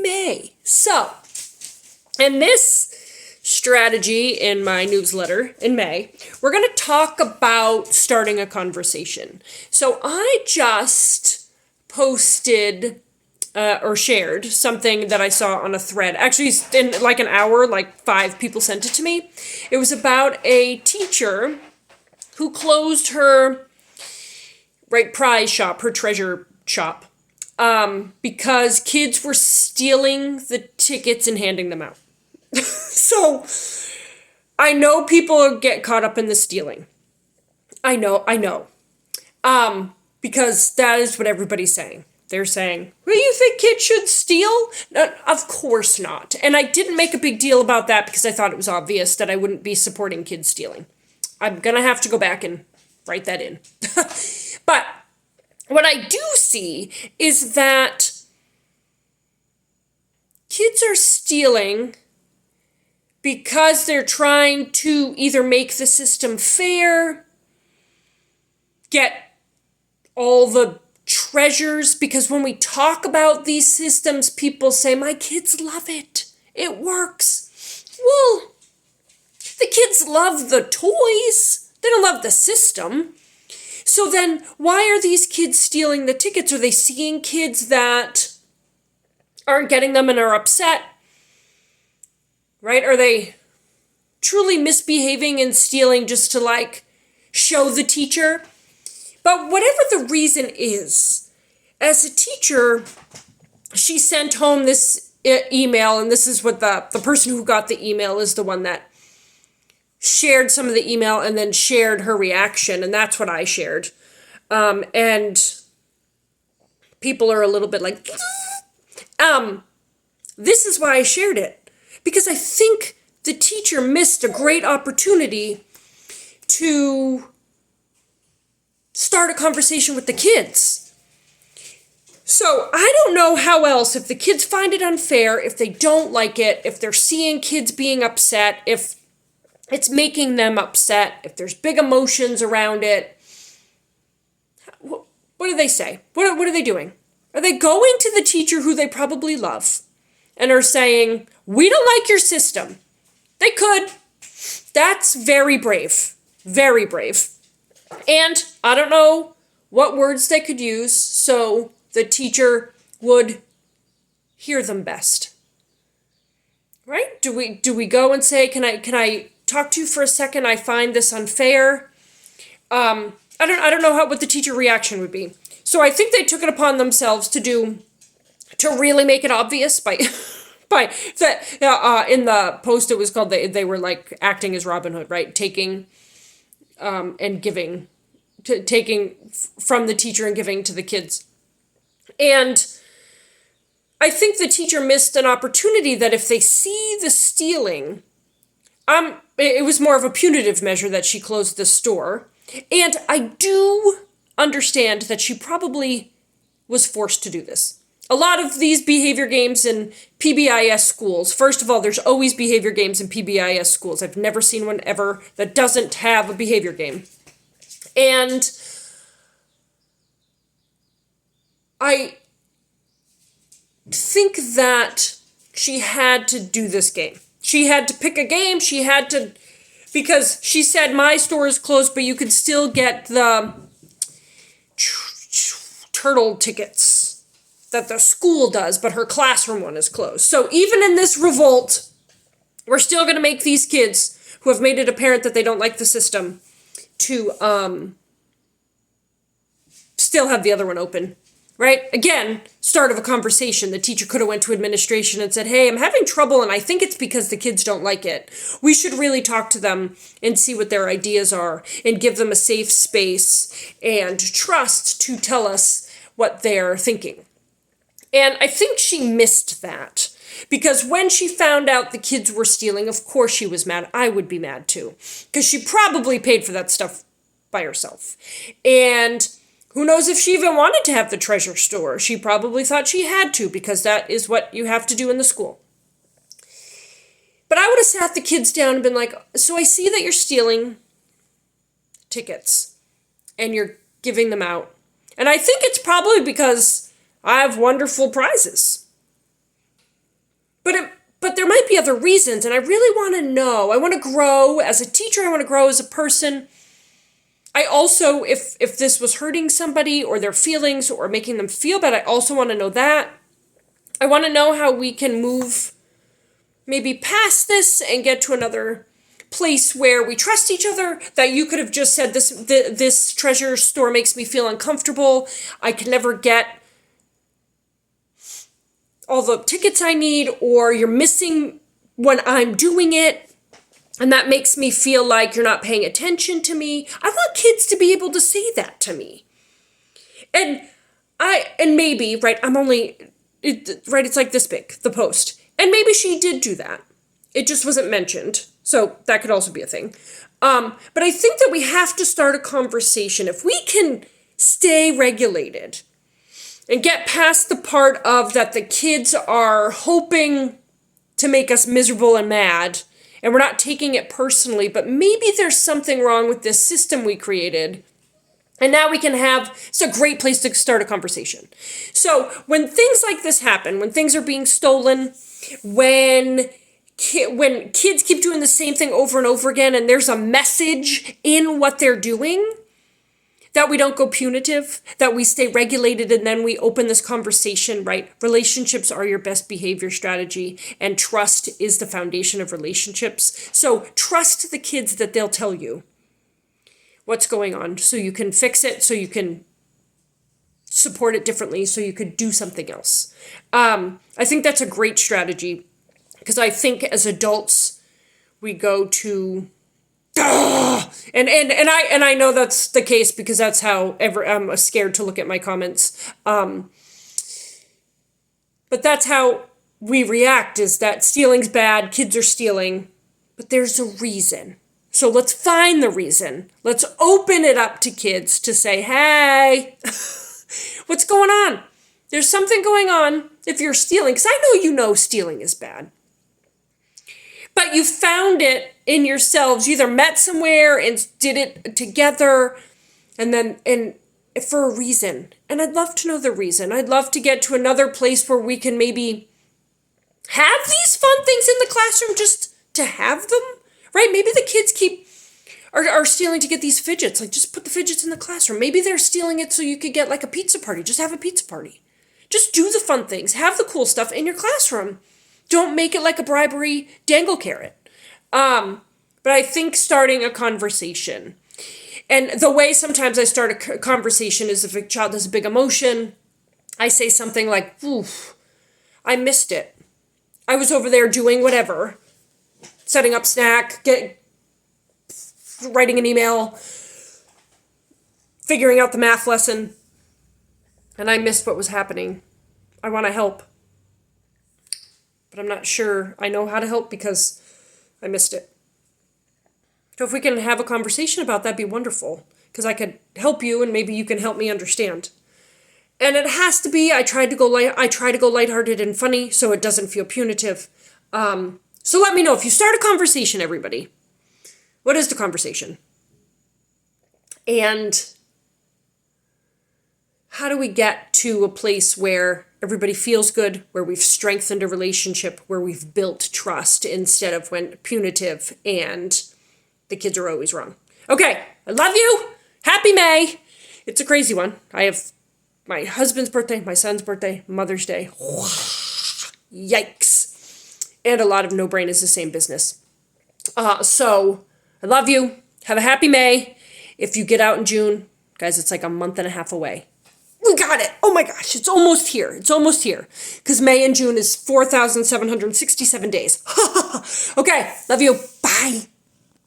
May. So, in this strategy in my newsletter in May, we're going to talk about starting a conversation. So I just posted or shared something that I saw on a thread. Actually, in like an hour, like 5 people sent it to me. It was about a teacher who closed her prize shop, her treasure shop, because kids were stealing the tickets and handing them out. So, I know people get caught up in the stealing. I know. Because that is what everybody's saying. They're saying, well, you think kids should steal? No, of course not. And I didn't make a big deal about that because I thought it was obvious that I wouldn't be supporting kids stealing. I'm going to have to go back and write that in. But what I do see is that kids are stealing because they're trying to either make the system fair, get all the treasures, because when we talk about these systems, people say, my kids love it. It works. Well, the kids love the toys. They don't love the system. So then why are these kids stealing the tickets? Are they seeing kids that aren't getting them and are upset? Right? Are they truly misbehaving and stealing just to like show the teacher? But whatever the reason is, as a teacher, she sent home this email, and this is what the person who got the email is the one that shared some of the email and then shared her reaction, and that's what I shared. And people are a little bit like, this is why I shared it. Because I think the teacher missed a great opportunity to start a conversation with the kids. So I don't know how else, if the kids find it unfair, if they don't like it, if they're seeing kids being upset, if it's making them upset, if there's big emotions around it. What do they say? What are they doing? Are they going to the teacher who they probably love and are saying, we don't like your system? They could. That's very brave. Very brave. And I don't know what words they could use so the teacher would hear them best. Right? Do we go and say, can I talk to you for a second? I find this unfair. I don't know what the teacher reaction would be. So I think they took it upon themselves to really make it obvious by that in the post it was called they were like acting as Robin Hood, right? Taking and giving, taking from the teacher and giving to the kids. And I think the teacher missed an opportunity that if they see the stealing, it was more of a punitive measure that she closed the store. And I do understand that she probably was forced to do this. A lot of these behavior games in PBIS schools, first of all, there's always behavior games in PBIS schools. I've never seen one ever that doesn't have a behavior game. And I think that she had to do this game. She had to pick a game. She had to, because she said, my store is closed, but you could still get the turtle tickets that the school does, but her classroom one is closed. So even in this revolt, we're still going to make these kids who have made it apparent that they don't like the system to still have the other one open. Right? Again, start of a conversation. The teacher could have went to administration and said, hey, I'm having trouble and I think it's because the kids don't like it. We should really talk to them and see what their ideas are and give them a safe space and trust to tell us what they're thinking. And I think she missed that. Because when she found out the kids were stealing, of course she was mad. I would be mad too. Because she probably paid for that stuff by herself. And who knows if she even wanted to have the treasure store. She probably thought she had to because that is what you have to do in the school. But I would have sat the kids down and been like, so I see that you're stealing tickets and you're giving them out. And I think it's probably because I have wonderful prizes. But there might be other reasons, and I really want to know. I want to grow as a teacher. I want to grow as a person. I also, if this was hurting somebody or their feelings or making them feel bad, I also want to know that. I want to know how we can move maybe past this and get to another place where we trust each other, that you could have just said, this treasure store makes me feel uncomfortable. I can never get all the tickets I need, or you're missing when I'm doing it, and that makes me feel like you're not paying attention to me. I want kids to be able to say that to me. And maybe, right, it's like this big, the post. And maybe she did do that. It just wasn't mentioned. So that could also be a thing. But I think that we have to start a conversation. If we can stay regulated and get past the part of that the kids are hoping to make us miserable and mad, and we're not taking it personally, but maybe there's something wrong with this system we created. And now we can it's a great place to start a conversation. So when things like this happen, when things are being stolen, when kids keep doing the same thing over and over again, and there's a message in what they're doing, that we don't go punitive, that we stay regulated, and then we open this conversation, right? Relationships are your best behavior strategy, and trust is the foundation of relationships. So trust the kids that they'll tell you what's going on, so you can fix it, so you can support it differently, so you could do something else. I think that's a great strategy, because I think as adults, we go to and I know that's the case, because that's how I'm scared to look at my comments. But that's how we react, is that stealing's bad, kids are stealing, but there's a reason. So let's find the reason. Let's open it up to kids to say, hey, what's going on? There's something going on if you're stealing, because I know you know stealing is bad. But you found it in yourselves. You either met somewhere and did it together, and for a reason. And I'd love to know the reason. I'd love to get to another place where we can maybe have these fun things in the classroom just to have them, right? Maybe the kids are stealing to get these fidgets. Like, just put the fidgets in the classroom. Maybe they're stealing it so you could get like a pizza party. Just have a pizza party. Just do the fun things. Have the cool stuff in your classroom. Don't make it like a bribery dangle carrot. But I think starting a conversation. And the way sometimes I start a conversation is if a child has a big emotion, I say something like, oof, I missed it. I was over there doing whatever. Setting up snack, writing an email, figuring out the math lesson. And I missed what was happening. I want to help. But I'm not sure I know how to help because I missed it. So if we can have a conversation about that, that'd be wonderful. Because I could help you and maybe you can help me understand. And it has to be, I try to go lighthearted and funny so it doesn't feel punitive. So let me know if you start a conversation, everybody. What is the conversation? And how do we get to a place where everybody feels good, where we've strengthened a relationship, where we've built trust instead of when punitive and the kids are always wrong? Okay, I love you. Happy May. It's a crazy one. I have my husband's birthday, my son's birthday, Mother's Day. Yikes. And a lot of No Brain is the same business. So I love you. Have a happy May. If you get out in June, guys, it's like a month and a half away. We got it. Oh my gosh, it's almost here. It's almost here. Because May and June is 4,767 days. Okay, love you. Bye.